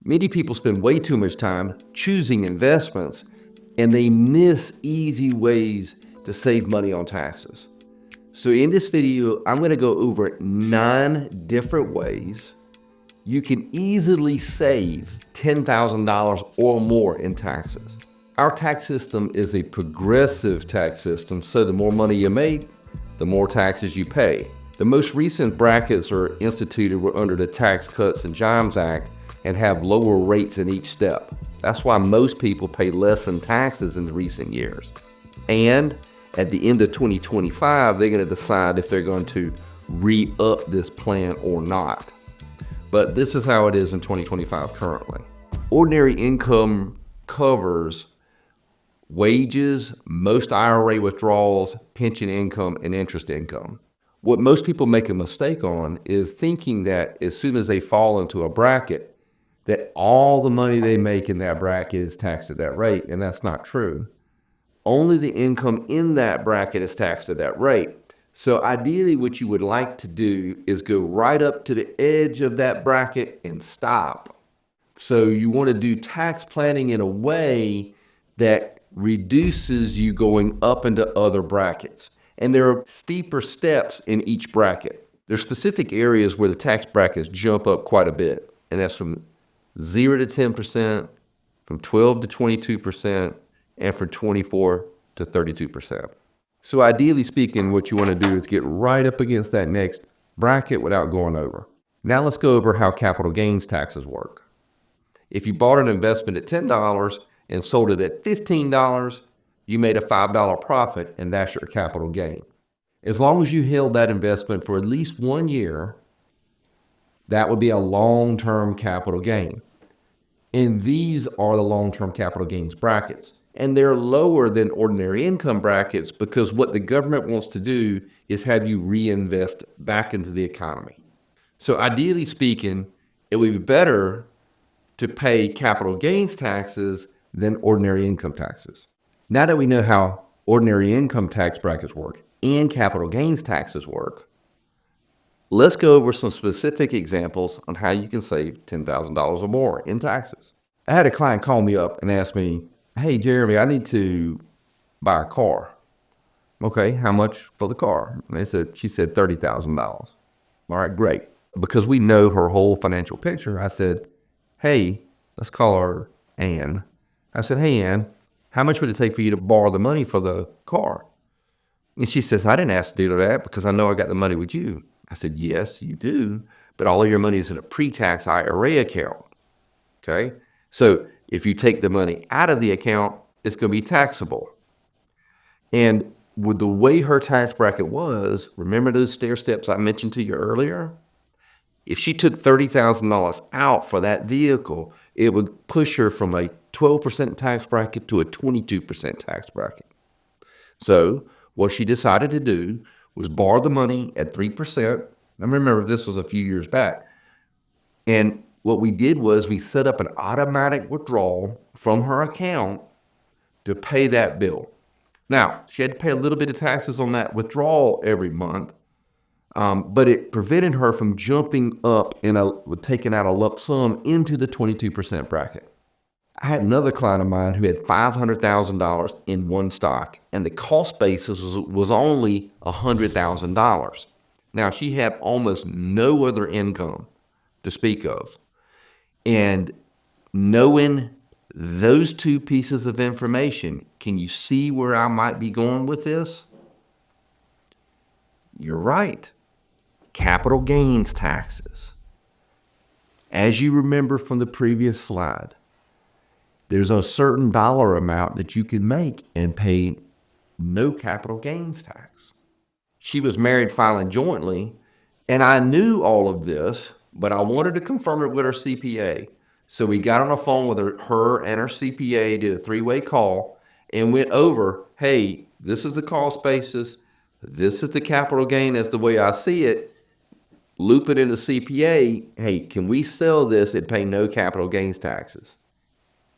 Many people spend way too much time choosing investments, and they miss easy ways to save money on taxes. So in this video, I'm going to go over 9 different ways you can easily save $10,000 or more in taxes. Our tax system is a progressive tax system, so the more money you make, the more taxes you pay. The most recent brackets are instituted under the Tax Cuts and Jobs Act and have lower rates in each step. That's why most people pay less in taxes in the recent years. And at the end of 2025, they're going to decide if they're going to re-up this plan or not. But this is how it is in 2025 currently. Ordinary income covers wages, most IRA withdrawals, pension income, and interest income. What most people make a mistake on is thinking that as soon as they fall into a bracket, that all the money they make in that bracket is taxed at that rate, and that's not true. Only the income in that bracket is taxed at that rate. So ideally what you would like to do is go right up to the edge of that bracket and stop. So you want to do tax planning in a way that reduces you going up into other brackets. And there are steeper steps in each bracket. There's specific areas where the tax brackets jump up quite a bit, and that's from 0 to 10%, from 12 to 22%, and from 24 to 32%. So ideally speaking, what you want to do is get right up against that next bracket without going over. Now let's go over how capital gains taxes work. If you bought an investment at $10 and sold it at $15, you made a $5 profit, and that's your capital gain. As long as you held that investment for at least 1 year, that would be a long-term capital gain. And these are the long-term capital gains brackets. And they're lower than ordinary income brackets because what the government wants to do is have you reinvest back into the economy. So ideally speaking, it would be better to pay capital gains taxes than ordinary income taxes. Now that we know how ordinary income tax brackets work and capital gains taxes work, let's go over some specific examples on how you can save $10,000 or more in taxes. I had a client call me up and ask me, "Hey, Jeremy, I need to buy a car." "Okay, how much for the car?" And she said $30,000. All right, great. Because we know her whole financial picture, I said, "Hey, let's call her Ann." I said, "Hey, Ann, how much would it take for you to borrow the money for the car?" And she says, "I didn't ask to do that because I know I got the money with you." I said, "Yes, you do, but all of your money is in a pre-tax IRA account, okay? So if you take the money out of the account, it's going to be taxable." And with the way her tax bracket was, remember those stair steps I mentioned to you earlier? If she took $30,000 out for that vehicle, it would push her from a 12% tax bracket to a 22% tax bracket. So what she decided to do was borrow the money at 3%. Now remember, this was a few years back. And what we did was we set up an automatic withdrawal from her account to pay that bill. Now, she had to pay a little bit of taxes on that withdrawal every month, but it prevented her from jumping up with taking out a lump sum into the 22% bracket. I had another client of mine who had $500,000 in one stock, and the cost basis was only $100,000. Now, she had almost no other income to speak of. And knowing those two pieces of information, can you see where I might be going with this? You're right. Capital gains taxes. As you remember from the previous slide, there's a certain dollar amount that you can make and pay no capital gains tax. She was married filing jointly, and I knew all of this, but I wanted to confirm it with her CPA. So we got on the phone with her and her CPA, did a 3-way call, and went over, hey, this is the cost basis, this is the capital gain as the way I see it. Loop it in the CPA, hey, can we sell this and pay no capital gains taxes?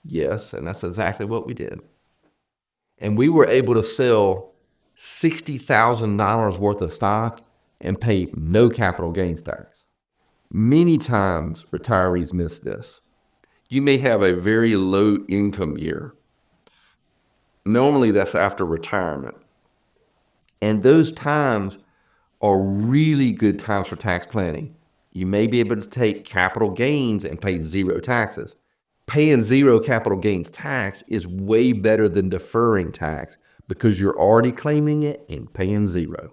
Yes, and that's exactly what we did. And we were able to sell $60,000 worth of stock and pay no capital gains tax. Many times retirees miss this. You may have a very low income year. Normally that's after retirement. And those times are really good times for tax planning. You may be able to take capital gains and pay zero taxes. Paying zero capital gains tax is way better than deferring tax because you're already claiming it and paying zero.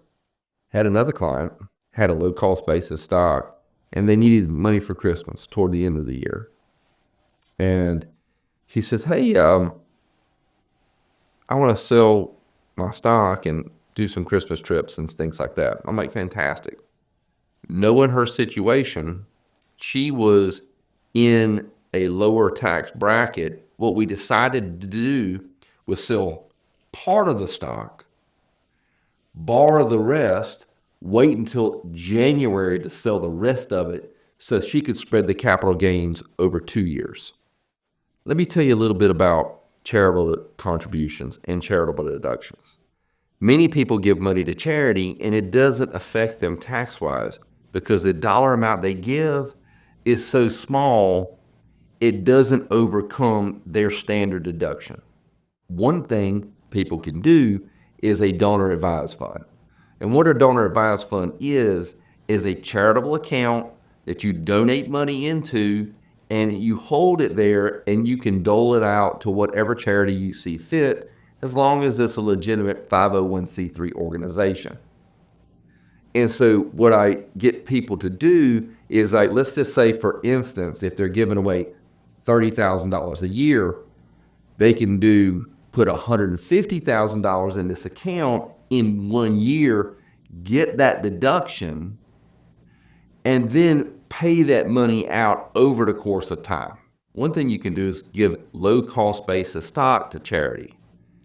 Had another client, had a low cost basis stock, and they needed money for Christmas toward the end of the year. And she says, hey, I want to sell my stock and do some Christmas trips and things like that. I'm like, fantastic. Knowing her situation, she was in a lower tax bracket. What we decided to do was sell part of the stock, borrow the rest, wait until January to sell the rest of it so she could spread the capital gains over 2 years. Let me tell you a little bit about charitable contributions and charitable deductions. Many people give money to charity and it doesn't affect them tax-wise because the dollar amount they give is so small, it doesn't overcome their standard deduction. One thing people can do is a donor advised fund. And what a donor advised fund is a charitable account that you donate money into and you hold it there and you can dole it out to whatever charity you see fit as long as it's a legitimate 501c3 organization. And so what I get people to do is like, let's just say, for instance, if they're giving away $30,000 a year, they can put $150,000 in this account in 1 year, get that deduction, and then pay that money out over the course of time. One thing you can do is give low cost basis stock to charity.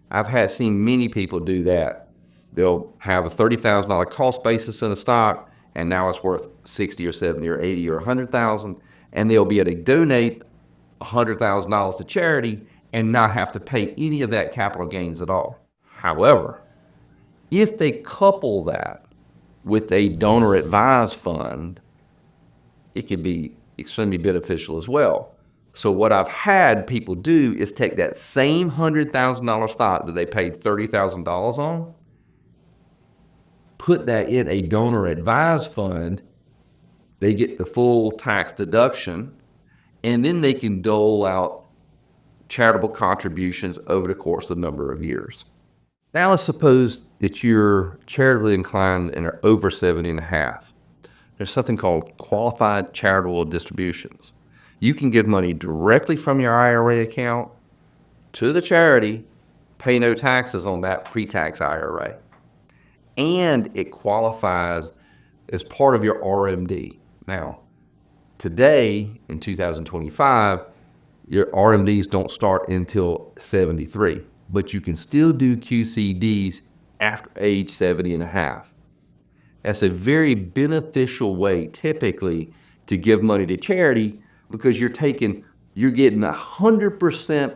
I've seen many people do that. They'll have a $30,000 cost basis in a stock, and now it's worth 60 or 70 or 80 or 100,000, and they'll be able to donate $100,000 to charity and not have to pay any of that capital gains at all. However, if they couple that with a donor advised fund, it can be extremely beneficial as well. So what I've had people do is take that same $100,000 stock that they paid $30,000 on, put that in a donor advised fund, they get the full tax deduction, and then they can dole out charitable contributions over the course of a number of years. Now let's suppose that you're charitably inclined and are over 70 and a half. There's something called qualified charitable distributions. You can give money directly from your IRA account to the charity, pay no taxes on that pre-tax IRA. And it qualifies as part of your RMD. Now, today in 2025, your RMDs don't start until 73, but you can still do QCDs after age 70 and a half. That's a very beneficial way typically to give money to charity because you're getting 100%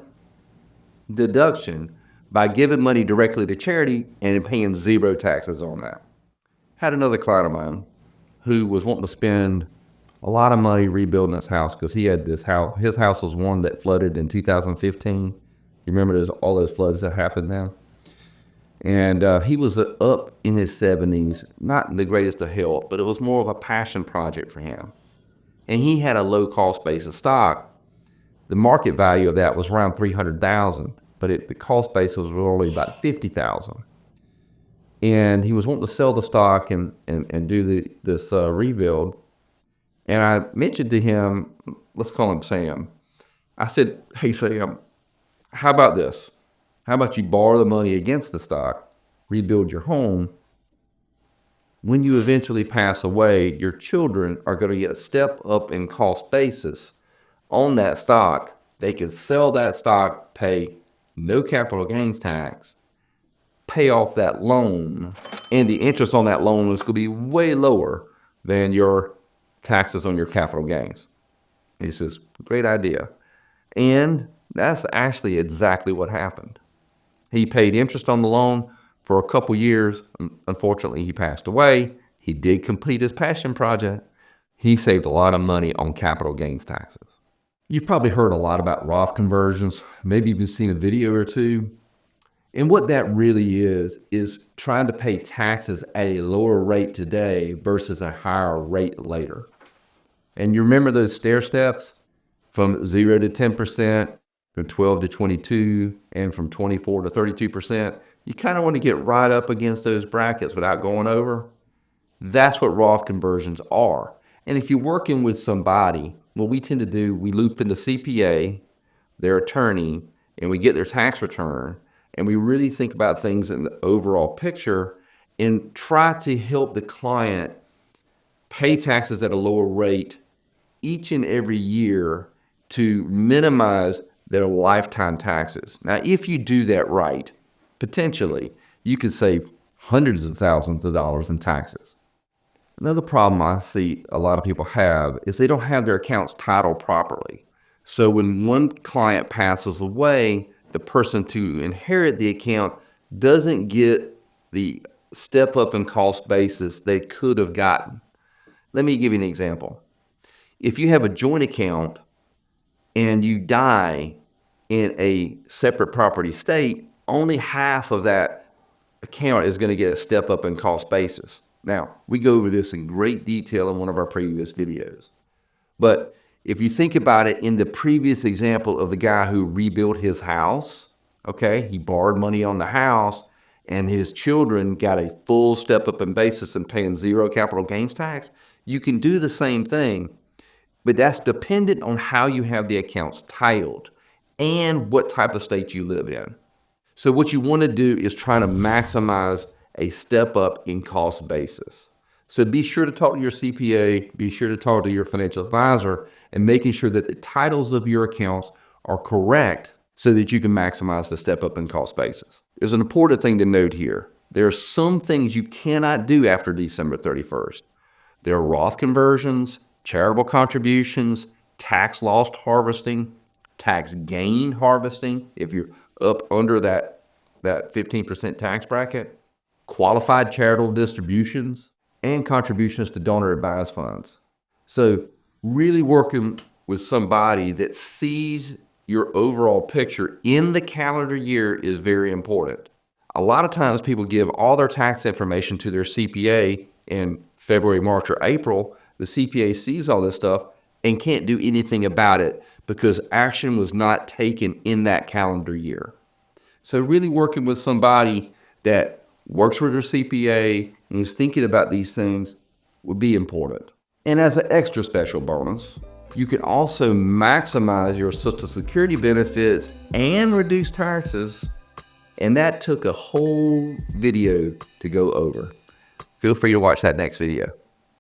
deduction by giving money directly to charity and paying zero taxes on that. Had another client of mine who was wanting to spend a lot of money rebuilding his house because he had this house. His house was one that flooded in 2015. You remember all those floods that happened then? And he was up in his 70s, not in the greatest of health, but it was more of a passion project for him. And he had a low cost basis stock. The market value of that was around $300,000, but the cost basis was only about $50,000. And he was wanting to sell the stock and do this rebuild. And I mentioned to him, let's call him Sam. I said, hey, Sam, how about this? How about you borrow the money against the stock, rebuild your home? When you eventually pass away, your children are going to get a step up in cost basis on that stock. They can sell that stock, pay no capital gains tax, pay off that loan, and the interest on that loan is going to be way lower than your taxes on your capital gains. It's just a great idea. And that's actually exactly what happened. He paid interest on the loan for a couple years. Unfortunately, he passed away. He did complete his passion project. He saved a lot of money on capital gains taxes. You've probably heard a lot about Roth conversions, maybe even seen a video or two. And what that really is trying to pay taxes at a lower rate today versus a higher rate later. And you remember those stair steps from 0 to 10%, from 12 to 22, and from 24 to 32%? You kind of want to get right up against those brackets without going over. That's what Roth conversions are. And if you're working with somebody, what we tend to do, we loop in the CPA, their attorney, and we get their tax return, and we really think about things in the overall picture and try to help the client pay taxes at a lower rate each and every year to minimize their lifetime taxes. Now, if you do that right, potentially, you could save hundreds of thousands of dollars in taxes. Another problem I see a lot of people have is they don't have their accounts titled properly. So when one client passes away, the person to inherit the account doesn't get the step up in cost basis they could have gotten. Let me give you an example. If you have a joint account and you die in a separate property state, only half of that account is going to get a step up in cost basis. Now, we go over this in great detail in one of our previous videos. But if you think about it in the previous example of the guy who rebuilt his house, okay, he borrowed money on the house and his children got a full step up in basis and paying zero capital gains tax, you can do the same thing, but that's dependent on how you have the accounts titled and what type of state you live in. So what you want to do is try to maximize a step up in cost basis. So be sure to talk to your CPA, be sure to talk to your financial advisor, and making sure that the titles of your accounts are correct so that you can maximize the step up in cost basis. There's an important thing to note here. There are some things you cannot do after December 31st. There are Roth conversions, charitable contributions, tax loss harvesting, tax gain harvesting, if you're up under that 15% tax bracket, qualified charitable distributions, and contributions to donor advised funds. So really working with somebody that sees your overall picture in the calendar year is very important. A lot of times people give all their tax information to their CPA in February, March, or April. The CPA sees all this stuff and can't do anything about it because action was not taken in that calendar year. So really working with somebody that works with their CPA and is thinking about these things would be important. And as an extra special bonus, you can also maximize your Social Security benefits and reduce taxes. And that took a whole video to go over. Feel free to watch that next video.